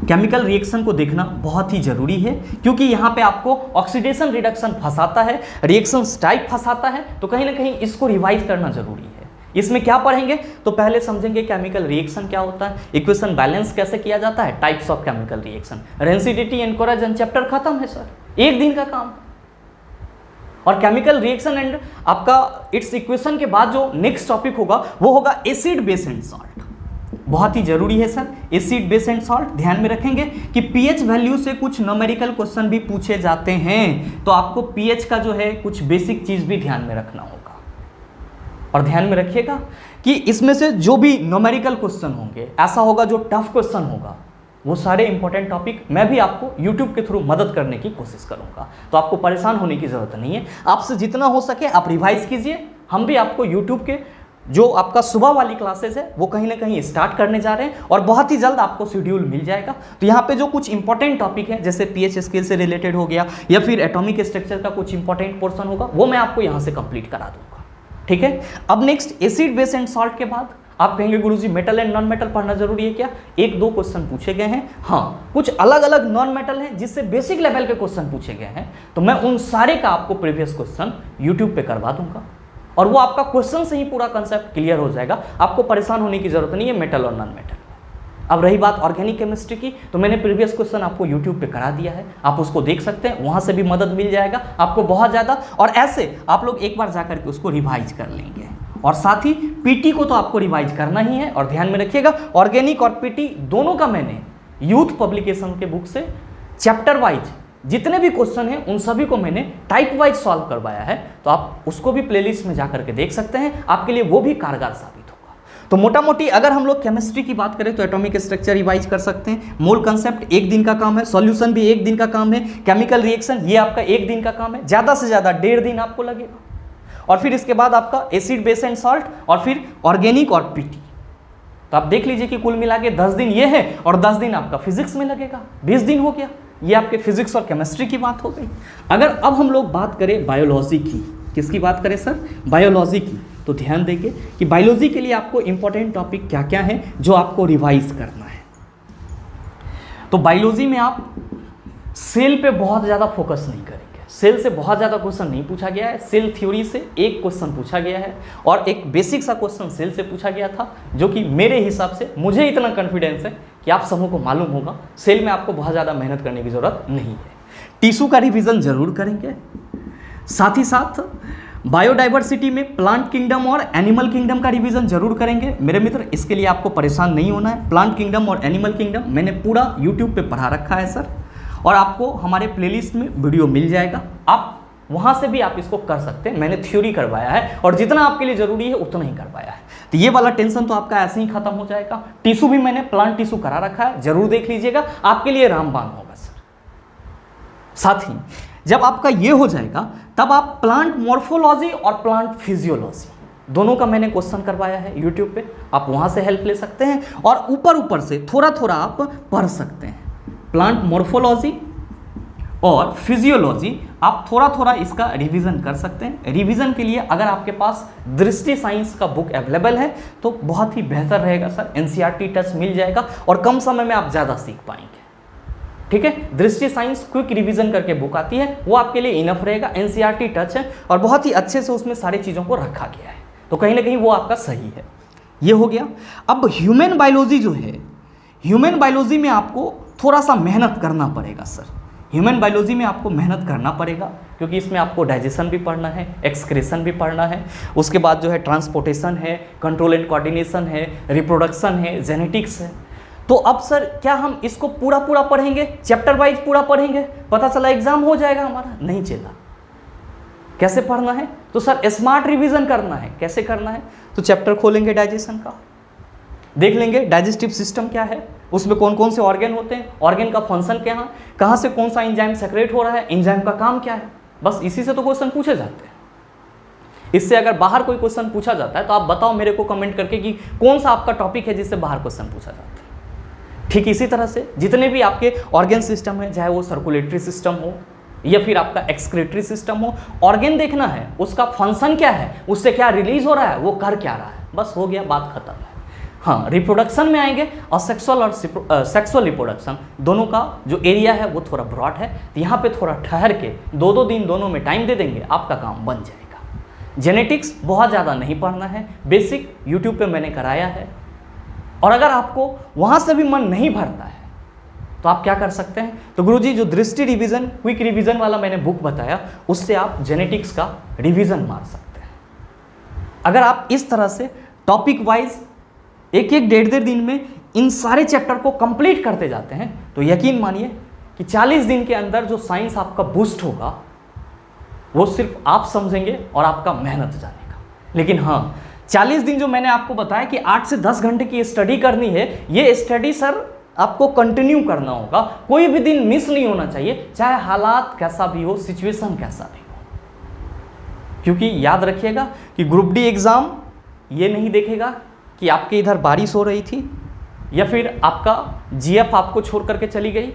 chemical reaction को देखना बहुत ही जरूरी है क्योंकि यहाँ पे आपको ऑक्सीडेशन रिडक्शन फंसाता है, रिएक्शंस टाइप फंसाता है, तो कहीं ना कहीं इसको रिवाइज करना जरूरी है। इसमें क्या पढ़ेंगे तो पहले समझेंगे केमिकल रिएक्शन क्या होता है, इक्वेशन बैलेंस कैसे किया जाता है, types of chemical reaction, rancidity and corrosion chapter खत्म है सर, एक दिन का काम। और केमिकल रिएक्शन एंड आपका इट्स इक्वेशन के बाद जो नेक्स्ट टॉपिक होगा वो होगा एसिड बेस एंड सॉल्ट। बहुत ही जरूरी है sir acid base and salt. ध्यान में रखेंगे कि पीएच वैल्यू से कुछ न्यूमेरिकल क्वेश्चन भी पूछे जाते हैं, तो आपको पीएच का जो है कुछ बेसिक चीज भी ध्यान में रखना होगा। और ध्यान में रखिएगा कि इसमें से जो भी न्यूमेरिकल क्वेश्चन होंगे, ऐसा होगा जो टफ क्वेश्चन होगा, वो सारे इंपॉर्टेंट टॉपिक मैं भी आपको YouTube के थ्रू मदद करने की कोशिश करूंगा। तो आपको परेशान होने की जरूरत नहीं है, आपसे जितना हो सके आप रिवाइज कीजिए। हम भी आपको YouTube के जो आपका सुबह वाली क्लासेस है वो कहीं ना कहीं स्टार्ट करने जा रहे हैं और बहुत ही जल्द आपको शेड्यूल मिल जाएगा। तो यहाँ पे जो कुछ इंपॉर्टेंट टॉपिक है जैसे पीएच स्केल से रिलेटेड हो गया या फिर एटॉमिक स्ट्रक्चर का कुछ इंपॉर्टेंट पोर्शन होगा, वो मैं आपको यहाँ से कंप्लीट करा दूंगा। ठीक है, अब next acid base and salt के बाद आप कहेंगे गुरुजी मेटल एंड नॉन मेटल पढ़ना जरूरी है क्या? एक दो क्वेश्चन पूछे गए हैं, हाँ कुछ अलग अलग नॉन मेटल हैं जिससे बेसिक लेवल के क्वेश्चन पूछे गए हैं, तो मैं उन सारे का आपको प्रीवियस क्वेश्चन यूट्यूब पे करवा दूंगा और वो आपका क्वेश्चन से ही पूरा कंसेप्ट क्लियर हो जाएगा। आपको परेशान होने की जरूरत नहीं है मेटल और नॉन मेटल। अब रही बात ऑर्गेनिक केमिस्ट्री की, तो मैंने प्रीवियस क्वेश्चन आपको यूट्यूब पे करा दिया है, आप उसको देख सकते हैं, वहां से भी मदद मिल जाएगा आपको बहुत ज़्यादा। और ऐसे आप लोग एक बार जाकर के उसको रिवाइज कर लेंगे। और साथ ही पीटी को तो आपको रिवाइज करना ही है। और ध्यान में रखिएगा ऑर्गेनिक और पीटी दोनों का मैंने यूथ पब्लिकेशन के बुक से चैप्टर वाइज जितने भी क्वेश्चन हैं उन सभी को मैंने टाइप वाइज सॉल्व करवाया है, तो आप उसको भी प्लेलिस्ट में जाकर के देख सकते हैं, आपके लिए वो भी कारगर साबित होगा। तो मोटा मोटी अगर हम लोग केमिस्ट्री की बात करें तो एटॉमिक स्ट्रक्चर रिवाइज कर सकते हैं, मोल कंसेप्ट एक दिन का काम है, सॉल्यूशन भी एक दिन का काम है, केमिकल रिएक्शन ये आपका एक दिन का काम है, ज़्यादा से ज़्यादा 1.5 दिन आपको लगेगा। और फिर इसके बाद आपका एसिड बेस एंड सॉल्ट और फिर ऑर्गेनिक और पीटी। तो आप देख लीजिए कि कुल मिला के 10 दिन ये है और 10 दिन आपका फिजिक्स में लगेगा, 20 दिन हो गया। ये आपके फिजिक्स और केमिस्ट्री की बात हो गई। अगर अब हम लोग बात करें बायोलॉजी की, किसकी बात करें सर? बायोलॉजी की। तो ध्यान देंगे कि बायोलॉजी के लिए आपको इंपॉर्टेंट टॉपिक क्या क्या है जो आपको रिवाइज करना है। तो बायोलॉजी में आप सेल पे बहुत ज़्यादा फोकस नहीं करेंगे, सेल से बहुत ज़्यादा क्वेश्चन नहीं पूछा गया है। सेल थ्योरी से एक क्वेश्चन पूछा गया है और एक बेसिक सा क्वेश्चन सेल से पूछा गया था, जो कि मेरे हिसाब से मुझे इतना कॉन्फिडेंस है कि आप सबों को मालूम होगा। सेल में आपको बहुत ज़्यादा मेहनत करने की ज़रूरत नहीं है। टिश्यू का रिवीजन जरूर करेंगे, साथ ही साथ बायोडाइवर्सिटी में प्लांट किंगडम और एनिमल किंगडम का रिवीजन जरूर करेंगे मेरे मित्र। इसके लिए आपको परेशान नहीं होना है। प्लांट किंगडम और एनिमल किंगडम मैंने पूरा यूट्यूब पे पढ़ा रखा है सर, और आपको हमारे प्लेलिस्ट में वीडियो मिल जाएगा, आप वहाँ से भी आप इसको कर सकते हैं। मैंने थ्योरी करवाया है और जितना आपके लिए ज़रूरी है उतना ही करवाया है, तो ये वाला टेंशन तो आपका ऐसे ही खत्म हो जाएगा। टिश्यू भी मैंने प्लांट टिश्यू करा रखा है, जरूर देख लीजिएगा, आपके लिए रामबाण होगा सर। साथ ही जब आपका ये हो जाएगा तब आप प्लांट मॉर्फोलॉजी और प्लांट फिजियोलॉजी दोनों का मैंने क्वेश्चन करवाया है यूट्यूब पे, आप वहाँ से हेल्प ले सकते हैं और ऊपर से थोड़ा थोड़ा आप पढ़ सकते हैं। प्लांट मॉर्फोलॉजी और फिजियोलॉजी आप थोड़ा थोड़ा इसका रिवीजन कर सकते हैं। रिवीजन के लिए अगर आपके पास दृष्टि साइंस का बुक अवेलेबल है तो बहुत ही बेहतर रहेगा सर। एनसीईआरटी टच मिल जाएगा और कम समय में आप ज़्यादा सीख पाएंगे। ठीक है, दृष्टि साइंस क्विक रिवीजन करके बुक आती है, वो आपके लिए इनफ रहेगा। एनसीईआरटी टच है और बहुत ही अच्छे से उसमें सारी चीज़ों को रखा गया है, तो कहीं ना कहीं वो आपका सही है। ये हो गया। अब ह्यूमन बायोलॉजी जो है, ह्यूमन बायोलॉजी में आपको थोड़ा सा मेहनत करना पड़ेगा सर। ह्यूमन बायोलॉजी में आपको मेहनत करना पड़ेगा क्योंकि इसमें आपको डाइजेशन भी पढ़ना है, एक्सक्रेशन भी पढ़ना है, उसके बाद जो है ट्रांसपोर्टेशन है, कंट्रोल एंड कोऑर्डिनेशन है, रिप्रोडक्शन है, जेनेटिक्स है। तो अब सर क्या हम इसको पूरा पढ़ेंगे, चैप्टर वाइज पूरा पढ़ेंगे, पता चला एग्जाम हो जाएगा हमारा? नहीं चला। कैसे पढ़ना है? तो सर स्मार्ट रिवीजन करना है। कैसे करना है? तो चैप्टर खोलेंगे डाइजेशन का, देख लेंगे डाइजेस्टिव सिस्टम क्या है, उसमें कौन कौन से ऑर्गन होते हैं, ऑर्गन का फंक्शन क्या है, कहाँ से कौन सा एंजाइम सेक्रेट हो रहा है, एंजाइम का काम क्या है। बस इसी से तो क्वेश्चन पूछे जाते हैं। इससे अगर बाहर कोई क्वेश्चन पूछा जाता है तो आप बताओ मेरे को कमेंट करके कि कौन सा आपका टॉपिक है जिससे बाहर क्वेश्चन पूछा जाता है। ठीक इसी तरह से जितने भी आपके ऑर्गन सिस्टम है, चाहे वो सर्कुलेटरी सिस्टम हो या फिर आपका एक्सक्रेटरी सिस्टम हो, ऑर्गन देखना है, उसका फंक्शन क्या है, उससे क्या रिलीज हो रहा है, वो कर क्या रहा है, बस हो गया, बात खत्म है। हाँ, रिप्रोडक्शन में आएंगे और सेक्सुअल रिप्रोडक्शन दोनों का जो एरिया है वो थोड़ा ब्रॉड है, तो यहाँ पे थोड़ा ठहर के 2-2 दिन दोनों में टाइम दे देंगे, आपका काम बन जाएगा। जेनेटिक्स बहुत ज़्यादा नहीं पढ़ना है, बेसिक यूट्यूब पे मैंने कराया है। और अगर आपको वहाँ से भी मन नहीं भरता है तो आप क्या कर सकते हैं, तो गुरुजी जो दृष्टि रिवीजन क्विक रिवीजन वाला मैंने बुक बताया उससे आप जेनेटिक्स का रिवीजन मार सकते हैं। अगर आप इस तरह से टॉपिक वाइज एक 1-1.5 दिन में इन सारे चैप्टर को कंप्लीट करते जाते हैं तो यकीन मानिए कि 40 दिन के अंदर जो साइंस आपका बूस्ट होगा वो सिर्फ आप समझेंगे और आपका मेहनत जानेगा। लेकिन हाँ, 40 दिन जो मैंने आपको बताया कि 8 से 10 घंटे की स्टडी करनी है, ये स्टडी सर आपको कंटिन्यू करना होगा, कोई भी दिन मिस नहीं होना चाहिए, चाहे हालात कैसा भी हो, सिचुएशन कैसा भी हो। क्योंकि याद रखिएगा कि ग्रुप डी एग्ज़ाम ये नहीं देखेगा कि आपके इधर बारिश हो रही थी या फिर आपका जीएफ आपको छोड़ करके चली गई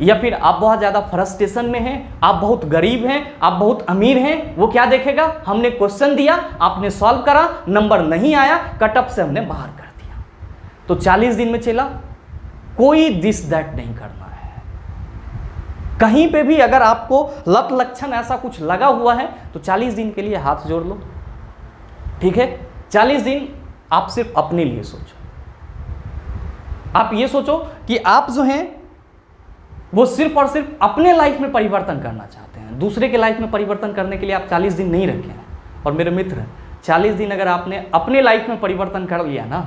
या फिर आप बहुत ज़्यादा फ्रस्ट्रेशन में हैं, आप बहुत गरीब हैं, आप बहुत अमीर हैं। वो क्या देखेगा, हमने क्वेश्चन दिया, आपने सॉल्व करा, नंबर नहीं आया, कट ऑफ से हमने बाहर कर दिया। तो 40 दिन में चला, कोई दिस दैट नहीं करना है। कहीं पे भी अगर आपको लत लक्षण ऐसा कुछ लगा हुआ है तो 40 दिन के लिए हाथ जोड़ लो। ठीक है, 40 दिन आप सिर्फ अपने लिए सोचो। आप ये सोचो कि आप जो हैं वो सिर्फ और सिर्फ अपने लाइफ में परिवर्तन करना चाहते हैं, दूसरे के लाइफ में परिवर्तन करने के लिए आप 40 दिन नहीं रखे हैं। और मेरे मित्र, 40 दिन अगर आपने अपने लाइफ में परिवर्तन कर लिया ना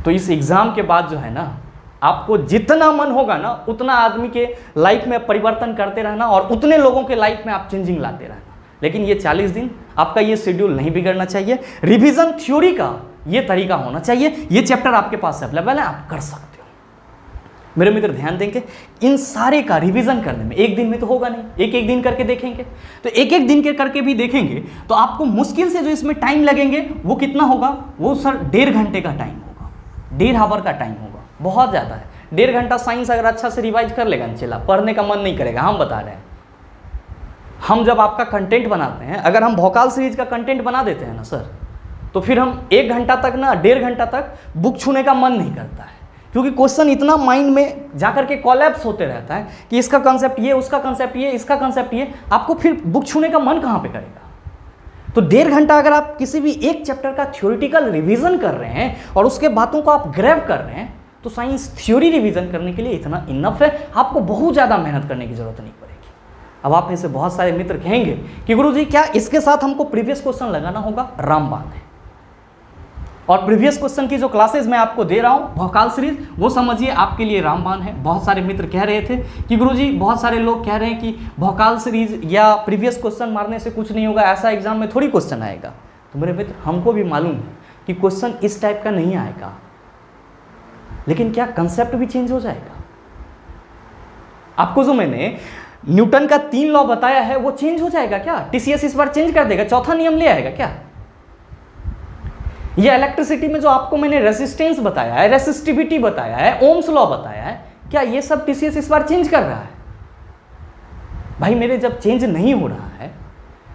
तो इस एग्ज़ाम के बाद जो है ना, आपको जितना मन होगा ना उतना आदमी के लाइफ में परिवर्तन करते रहना और उतने लोगों के लाइफ में आप चेंजिंग लाते रहना। लेकिन ये 40 दिन आपका ये शेड्यूल नहीं बिगड़ना चाहिए। रिवीजन थ्योरी का ये तरीका होना चाहिए, ये चैप्टर आपके पास अवेलेबल है, आप कर सकते हो। मेरे मित्र ध्यान देंगे, इन सारे का रिवीजन करने में एक दिन में तो होगा नहीं, एक दिन करके देखेंगे। तो एक दिन के करके भी देखेंगे तो आपको मुश्किल से जो इसमें टाइम लगेंगे वो कितना होगा, वो सर 1.5 घंटे का टाइम होगा, 1.5 आवर का टाइम होगा, बहुत ज़्यादा है। 1.5 घंटा साइंस अगर अच्छा से रिवाइज कर लेगा ना, चला पढ़ने का मन नहीं करेगा, हम बता रहे हैं। हम जब आपका कंटेंट बनाते हैं, अगर हम भोकाल सीरीज का कंटेंट बना देते हैं ना सर, तो फिर हम 1 घंटा तक ना 1.5 घंटा तक बुक छूने का मन नहीं करता है, क्योंकि क्वेश्चन इतना माइंड में जाकर के कोलैप्स होते रहता है कि इसका कंसेप्ट ये, उसका कंसेप्ट ये, इसका कंसेप्ट ये, आपको फिर बुक छूने का मन कहाँ पे करेगा। तो 1.5 घंटा अगर आप किसी भी एक चैप्टर का थ्योरेटिकल रिवीजन कर रहे हैं और उसके बातों को आप ग्रैब कर रहे हैं, तो साइंस थ्योरी रिवीजन करने के लिए इतना इनफ है, आपको बहुत ज़्यादा मेहनत करने की जरूरत नहीं पड़ेगी। अब आप में से बहुत सारे मित्र कहेंगे कि गुरुजी क्या इसके साथ हमको प्रीवियस क्वेश्चन लगाना होगा? रामबाण है, और प्रीवियस क्वेश्चन की जो क्लासेस मैं आपको दे रहा हूँ भोकाल सीरीज, वो समझिए आपके लिए रामबाण है। बहुत सारे मित्र कह रहे थे कि गुरुजी, बहुत सारे लोग कह रहे हैं कि भोकाल सीरीज या प्रीवियस क्वेश्चन मारने से कुछ नहीं होगा, ऐसा एग्जाम में थोड़ी क्वेश्चन आएगा। तो मेरे मित्र, हमको भी मालूम है कि क्वेश्चन इस टाइप का नहीं आएगा, लेकिन क्या कंसेप्ट भी चेंज हो जाएगा? आपको जो मैंने न्यूटन का 3 लॉ बताया है वो चेंज हो जाएगा क्या? टीसीएस इस बार चेंज कर देगा, चौथा नियम ले आएगा क्या? ये इलेक्ट्रिसिटी में जो आपको मैंने रेजिस्टेंस बताया है, रेसिस्टिविटी बताया है, ओम्स लॉ बताया है, क्या ये सब टीसीएस इस बार चेंज कर रहा है? भाई मेरे, जब चेंज नहीं हो रहा है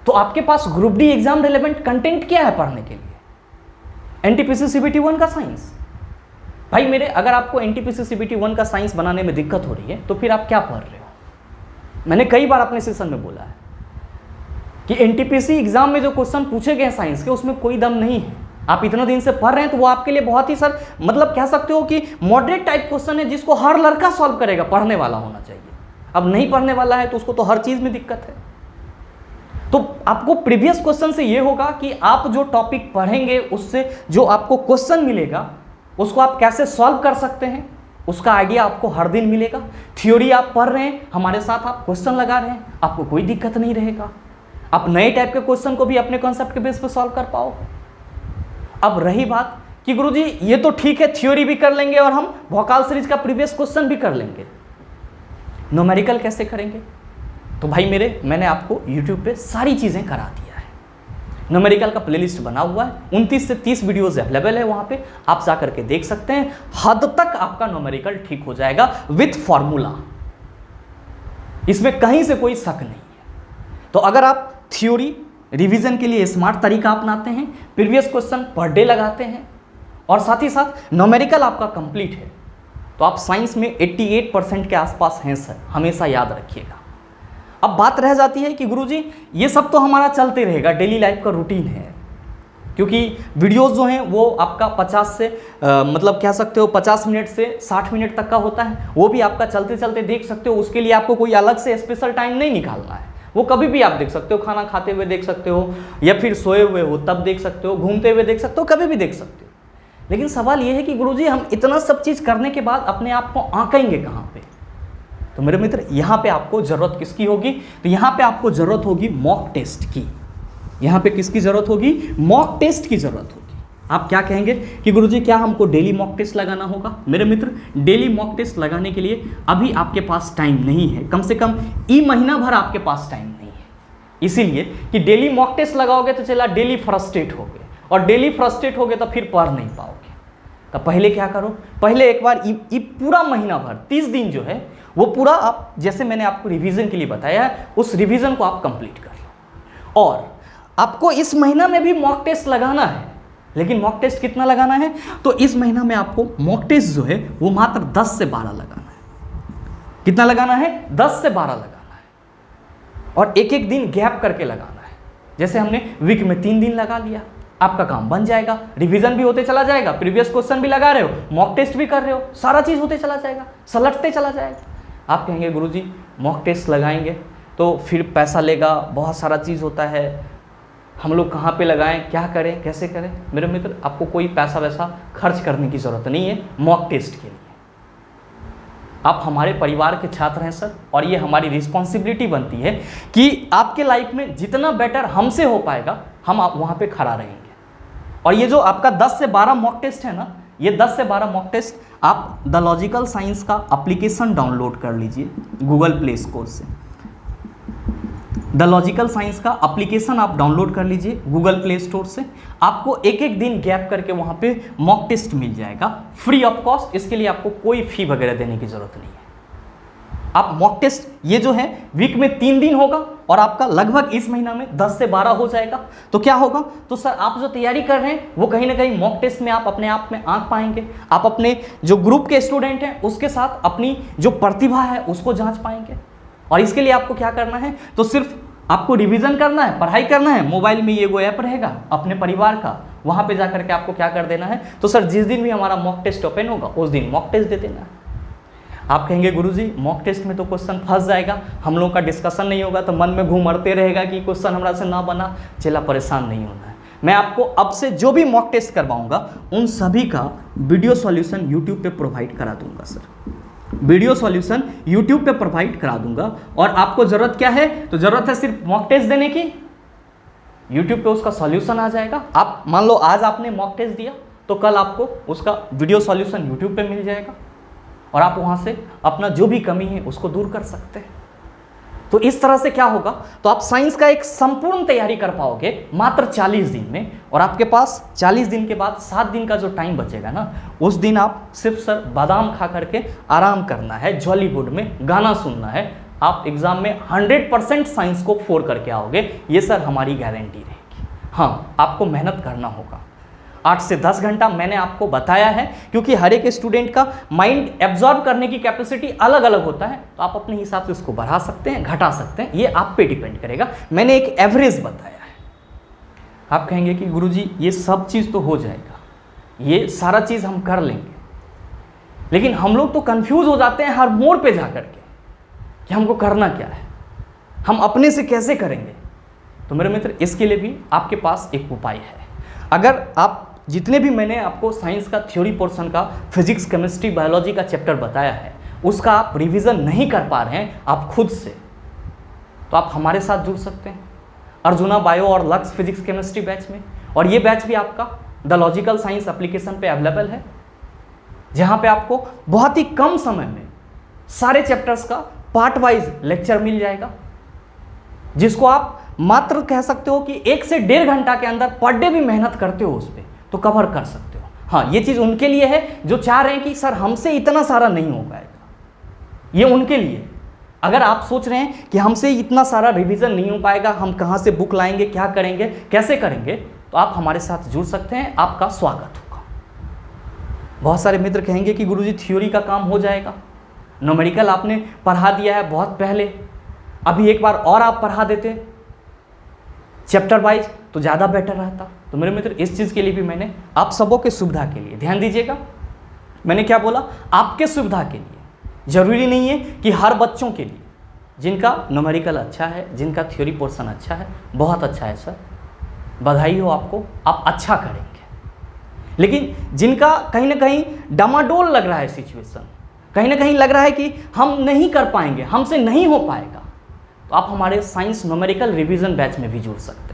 तो आपके पास group D exam relevant content क्या है पढ़ने के लिए? एनटीपीसी सीबीटी 1 का साइंस। भाई मेरे, अगर आपको एनटीपीसी सीबीटी 1 का साइंस बनाने में दिक्कत हो रही है तो फिर आप क्या पढ़ रहे हो? मैंने कई बार अपने सेशन में बोला है कि एनटीपीसी एग्जाम में जो क्वेश्चन पूछे गए साइंस के, उसमें कोई दम नहीं है। आप इतना दिन से पढ़ रहे हैं तो वो आपके लिए बहुत ही सर, मतलब कह सकते हो कि मॉडरेट टाइप क्वेश्चन है, जिसको हर लड़का सॉल्व करेगा, पढ़ने वाला होना चाहिए। अब नहीं पढ़ने वाला है तो उसको तो हर चीज में दिक्कत है। तो आपको प्रीवियस क्वेश्चन से ये होगा कि आप जो टॉपिक पढ़ेंगे उससे जो आपको क्वेश्चन मिलेगा उसको आप कैसे सॉल्व कर सकते हैं, उसका आइडिया आपको हर दिन मिलेगा। थ्योरी आप पढ़ रहे हैं, हमारे साथ आप क्वेश्चन लगा रहे हैं, आपको कोई दिक्कत नहीं रहेगा। आप नए टाइप के क्वेश्चन को भी अपने कॉन्सेप्ट के बेस पर सॉल्व कर पाओगे। अब रही बात कि गुरुजी ये तो ठीक है, थ्योरी भी कर लेंगे और हम भोकाल सीरीज का प्रीवियस क्वेश्चन भी कर लेंगे, न्यूमेरिकल कैसे करेंगे? तो भाई मेरे, मैंने आपको यूट्यूब पे सारी चीज़ें करा दिया है। न्यूमेरिकल का प्लेलिस्ट बना हुआ है, 29 से 30 वीडियोस अवेलेबल है, वहाँ पे आप जा करके देख सकते हैं। हद तक आपका न्यूमेरिकल ठीक हो जाएगा विथ फॉर्मूला, इसमें कहीं से कोई शक नहीं है। तो अगर आप थ्योरी रिवीजन के लिए स्मार्ट तरीका अपनाते हैं, प्रीवियस क्वेश्चन पर डे लगाते हैं और साथ ही साथ न्यूमेरिकल आपका कंप्लीट है, तो आप साइंस में 88% के आसपास हैं सर, हमेशा याद रखिएगा। अब बात रह जाती है कि गुरुजी ये सब तो हमारा चलते रहेगा, डेली लाइफ का रूटीन है, क्योंकि वीडियोस जो हैं वो आपका 50 से मतलब कह सकते हो 50 मिनट से 60 मिनट तक का होता है, वो भी आपका चलते चलते देख सकते हो। उसके लिए आपको कोई अलग से स्पेशल टाइम नहीं निकालना है, वो कभी भी आप देख सकते हो, खाना खाते हुए देख सकते हो, या फिर सोए हुए हो तब देख सकते हो, घूमते हुए देख सकते हो, कभी भी देख सकते हो। लेकिन सवाल ये है कि गुरुजी हम इतना सब चीज़ करने के बाद अपने आप को आंकेंगे कहाँ पे? तो मेरे मित्र, यहाँ पे आपको ज़रूरत किसकी होगी? तो यहाँ पे आपको ज़रूरत होगी मॉक टेस्ट की। यहाँ पे किसकी ज़रूरत होगी? मॉक टेस्ट की ज़रूरत होगी। आप क्या कहेंगे कि गुरुजी क्या हमको डेली मॉक टेस्ट लगाना होगा? मेरे मित्र, डेली मॉक टेस्ट लगाने के लिए अभी आपके पास टाइम नहीं है, कम से कम महीना भर आपके पास टाइम नहीं है। इसीलिए कि डेली मॉक टेस्ट लगाओगे तो चला डेली फ्रस्ट्रेट हो गए, और डेली फ्रस्ट्रेट हो गए तो फिर पढ़ नहीं पाओगे। तो पहले क्या करो, पहले एक बार ये पूरा महीना भर 30 दिन जो है वो पूरा आप, जैसे मैंने आपको रिवीजन के लिए बताया है, उस रिवीजन को आप कंप्लीट कर लो। और आपको इस महीना में भी मॉक टेस्ट लगाना है, लेकिन मॉक टेस्ट कितना लगाना है? तो इस महीना में आपको मॉक टेस्ट जो है वो मात्र 10 से 12 लगाना है। कितना लगाना है? 10 से 12 लगाना है, और एक एक दिन गैप करके लगाना है। जैसे हमने वीक में 3 दिन लगा लिया, आपका काम बन जाएगा, रिवीजन भी होते चला जाएगा, प्रीवियस क्वेश्चन भी लगा रहे हो, मॉक टेस्ट भी कर रहे हो, सारा चीज़ होते चला जाएगा, सलटते चला जाएगा। आप कहेंगे गुरुजी मॉक टेस्ट लगाएंगे तो फिर पैसा लेगा, बहुत सारा चीज़ होता है, हम लोग कहाँ पे लगाएं, क्या करें, कैसे करें? मेरे मित्र, आपको कोई पैसा वैसा खर्च करने की ज़रूरत नहीं है मॉक टेस्ट के लिए। आप हमारे परिवार के छात्र हैं सर, और ये हमारी रिस्पॉन्सिबिलिटी बनती है कि आपके लाइफ में जितना बेटर हमसे हो पाएगा हम आप वहाँ पे खड़ा रहेंगे। और ये जो आपका 10 से 12 मॉक टेस्ट है ना, ये 10 से 12 मॉक टेस्ट आप द लॉजिकल साइंस का एप्लीकेशन डाउनलोड कर लीजिए गूगल प्ले स्टोर से। द लॉजिकल साइंस का एप्लीकेशन आप डाउनलोड कर लीजिए गूगल प्ले स्टोर से। आपको एक एक दिन गैप करके वहाँ पे मॉक टेस्ट मिल जाएगा फ्री ऑफ कॉस्ट। इसके लिए आपको कोई फी वगैरह देने की ज़रूरत नहीं है। आप मॉक टेस्ट ये जो है वीक में 3 दिन होगा और आपका लगभग इस महीना में 10 से 12 हो जाएगा। तो क्या होगा, तो सर आप जो तैयारी कर रहे हैं वो कहीं ना कहीं मॉक टेस्ट में आप अपने आप में आंक पाएंगे, आप अपने जो ग्रुप के स्टूडेंट हैं उसके साथ अपनी जो प्रतिभा है उसको जांच पाएंगे। और इसके लिए आपको क्या करना है, तो सिर्फ आपको रिवीजन करना है, पढ़ाई करना है। मोबाइल में ये वो ऐप रहेगा अपने परिवार का, वहाँ पे जाकर के आपको क्या कर देना है, तो सर जिस दिन भी हमारा मॉक टेस्ट ओपन होगा उस दिन मॉक टेस्ट दे देना है। आप कहेंगे गुरुजी मॉक टेस्ट में तो क्वेश्चन फंस जाएगा, हम लोग का डिस्कशन नहीं होगा, तो मन में घूमते रहेगा कि क्वेश्चन हमारा से ना बना। चला, परेशान नहीं होना है। मैं आपको अब से जो भी मॉक टेस्ट करवाऊंगा उन सभी का वीडियो सॉल्यूशन यूट्यूब पे प्रोवाइड करा दूंगा सर, वीडियो सॉल्यूशन यूट्यूब पे प्रोवाइड करा दूंगा। और आपको जरूरत क्या है, तो जरूरत है सिर्फ मॉक टेस्ट देने की, यूट्यूब पे उसका सॉल्यूशन आ जाएगा। आप मान लो आज आपने मॉक टेस्ट दिया तो कल आपको उसका वीडियो सॉल्यूशन यूट्यूब पे मिल जाएगा और आप वहाँ से अपना जो भी कमी है उसको दूर कर सकते हैं। तो इस तरह से क्या होगा, तो आप साइंस का एक संपूर्ण तैयारी कर पाओगे मात्र 40 दिन में। और आपके पास 40 दिन के बाद 7 दिन का जो टाइम बचेगा ना, उस दिन आप सिर्फ सर बादाम खा करके आराम करना है, जॉलीवुड में गाना सुनना है। आप एग्जाम में 100% साइंस को 4 करके आओगे, ये सर हमारी गारंटी रहेगी। हाँ, आपको मेहनत करना होगा। 8 से 10 घंटा मैंने आपको बताया है, क्योंकि हर एक स्टूडेंट का माइंड एब्जॉर्ब करने की कैपेसिटी अलग अलग होता है। तो आप अपने हिसाब से उसको बढ़ा सकते हैं, घटा सकते हैं, ये आप पे डिपेंड करेगा। मैंने एक एवरेज बताया है। आप कहेंगे कि गुरुजी ये सब चीज़ तो हो जाएगा, ये सारा चीज़ हम कर लेंगे, लेकिन हम लोग तो कंफ्यूज हो जाते हैं हर मोड़ पे जाकर के कि हमको करना क्या है, हम अपने से कैसे करेंगे। तो मेरे मित्र, इसके लिए भी आपके पास एक उपाय है। अगर आप जितने भी मैंने आपको साइंस का थ्योरी पोर्शन का फिजिक्स, केमिस्ट्री, बायोलॉजी का चैप्टर बताया है उसका आप रिवीजन नहीं कर पा रहे हैं आप खुद से, तो आप हमारे साथ जुड़ सकते हैं अर्जुना बायो और लक्स फिजिक्स केमिस्ट्री बैच में। और ये बैच भी आपका द लॉजिकल साइंस एप्लीकेशन पे अवेलेबल है, जहाँ पे आपको बहुत ही कम समय में सारे चैप्टर्स का पार्ट वाइज लेक्चर मिल जाएगा, जिसको आप मात्र कह सकते हो कि 1 से 1.5 घंटा के अंदर पर डे भी मेहनत करते हो उस पर तो कवर कर सकते हो। हाँ, ये चीज़ उनके लिए है जो चाह रहे हैं कि सर हमसे इतना सारा नहीं हो पाएगा, ये उनके लिए। अगर आप सोच रहे हैं कि हमसे इतना सारा रिवीजन नहीं हो पाएगा, हम कहाँ से बुक लाएंगे, क्या करेंगे, कैसे करेंगे, तो आप हमारे साथ जुड़ सकते हैं, आपका स्वागत होगा। बहुत सारे मित्र कहेंगे कि गुरुजी थ्योरी का काम हो जाएगा, न्यूमेरिकल आपने पढ़ा दिया है बहुत पहले, अभी एक बार और आप पढ़ा देते चैप्टर वाइज तो ज़्यादा बेटर रहता। तो मेरे मित्र, इस चीज़ के लिए भी मैंने आप सबों के सुविधा के लिए, ध्यान दीजिएगा, मैंने क्या बोला, आपके सुविधा के लिए। जरूरी नहीं है कि हर बच्चों के लिए, जिनका न्यूमेरिकल अच्छा है, जिनका थ्योरी पोर्शन अच्छा है, बहुत अच्छा है सर, बधाई हो आपको, आप अच्छा करेंगे। लेकिन जिनका कहीं ना कहीं डामाडोल लग रहा है सिचुएशन, कहीं ना कहीं लग रहा है कि हम नहीं कर पाएंगे, हमसे नहीं हो पाएगा, तो आप हमारे साइंस न्यूमेरिकल रिवीजन बैच में भी जुड़ सकते हैं।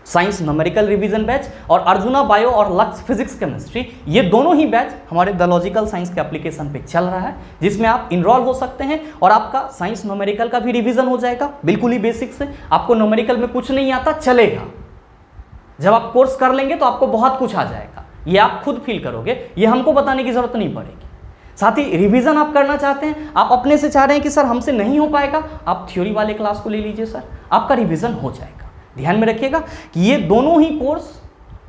साइंस न्यूमेरिकल रिवीजन बैच और अर्जुना बायो और लक्स फिजिक्स केमिस्ट्री, ये दोनों ही बैच हमारे द लॉजिकल साइंस के एप्लीकेशन पे चल रहा है, जिसमें आप इनरोल हो सकते हैं और आपका साइंस न्यूमेरिकल का भी रिवीजन हो जाएगा बिल्कुल ही बेसिक से। आपको न्यूमेरिकल में कुछ नहीं आता, चलेगा, जब आप कोर्स कर लेंगे तो आपको बहुत कुछ आ जाएगा, ये आप खुद फील करोगे, ये हमको बताने की जरूरत नहीं पड़ेगी। साथ ही रिवीजन आप करना चाहते हैं, आप अपने से चाह रहे हैं कि सर हमसे नहीं हो पाएगा, आप थ्योरी वाले क्लास को ले लीजिए सर, आपका रिवीजन हो जाएगा। ध्यान में रखिएगा कि ये दोनों ही कोर्स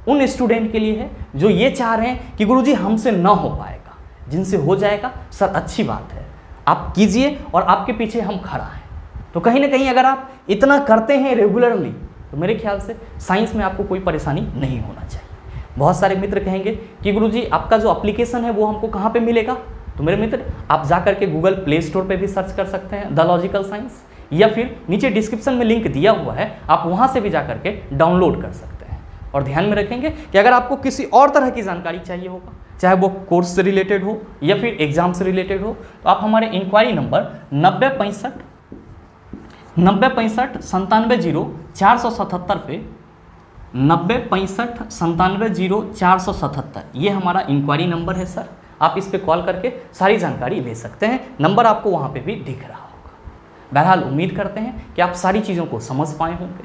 उन स्टूडेंट के लिए है जो ये चाह रहे हैं कि गुरुजी हमसे ना हो पाएगा, जिनसे हो जाएगा सर अच्छी बात है, आप कीजिए और आपके पीछे हम खड़ा हैं। तो कहीं ना कहीं अगर आप इतना करते हैं रेगुलरली, तो मेरे ख्याल से साइंस में आपको कोई परेशानी नहीं होना चाहिए। बहुत सारे मित्र कहेंगे कि गुरुजी आपका जो एप्लीकेशन है वो हमको कहाँ पे मिलेगा, तो मेरे मित्र आप जा करके गूगल प्ले स्टोर पे भी सर्च कर सकते हैं द लॉजिकल साइंस, या फिर नीचे डिस्क्रिप्शन में लिंक दिया हुआ है, आप वहाँ से भी जा करके डाउनलोड कर सकते हैं। और ध्यान में रखेंगे कि अगर आपको किसी और तरह की जानकारी चाहिए होगा, चाहे वो कोर्स से रिलेटेड हो या फिर एग्जाम से रिलेटेड हो, तो आप हमारे इंक्वायरी नंबर 9065 970477 पे 9065 ये हमारा इंक्वायरी नंबर है सर, आप इस पे कॉल करके सारी जानकारी ले सकते हैं। नंबर आपको वहाँ पे भी दिख रहा होगा। बहरहाल उम्मीद करते हैं कि आप सारी चीज़ों को समझ पाए होंगे,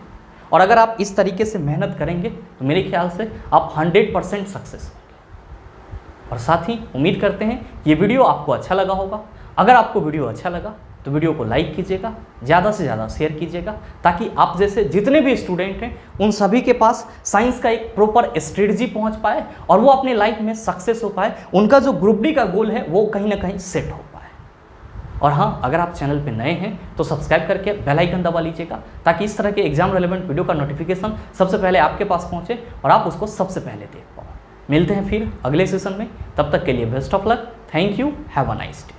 और अगर आप इस तरीके से मेहनत करेंगे तो मेरे ख्याल से आप 100% सक्सेस होंगे। और साथ ही उम्मीद करते हैं ये वीडियो आपको अच्छा लगा होगा। अगर आपको वीडियो अच्छा लगा तो वीडियो को लाइक कीजिएगा, ज़्यादा से ज़्यादा शेयर कीजिएगा, ताकि आप जैसे जितने भी स्टूडेंट हैं उन सभी के पास साइंस का एक प्रॉपर स्ट्रेटजी पहुंच पाए और वो अपने लाइफ में सक्सेस हो पाए, उनका जो ग्रुप डी का गोल है वो कहीं ना कहीं सेट हो पाए। और हाँ, अगर आप चैनल पे नए हैं तो सब्सक्राइब करके बेल आइकन दबा लीजिएगा, ताकि इस तरह के एग्जाम रेलेवेंट वीडियो का नोटिफिकेशन सबसे पहले आपके पास पहुँचे और आप उसको सबसे पहले देख पाओ। मिलते हैं फिर अगले सेशन में, तब तक के लिए best of luck. Thank you, have a nice day.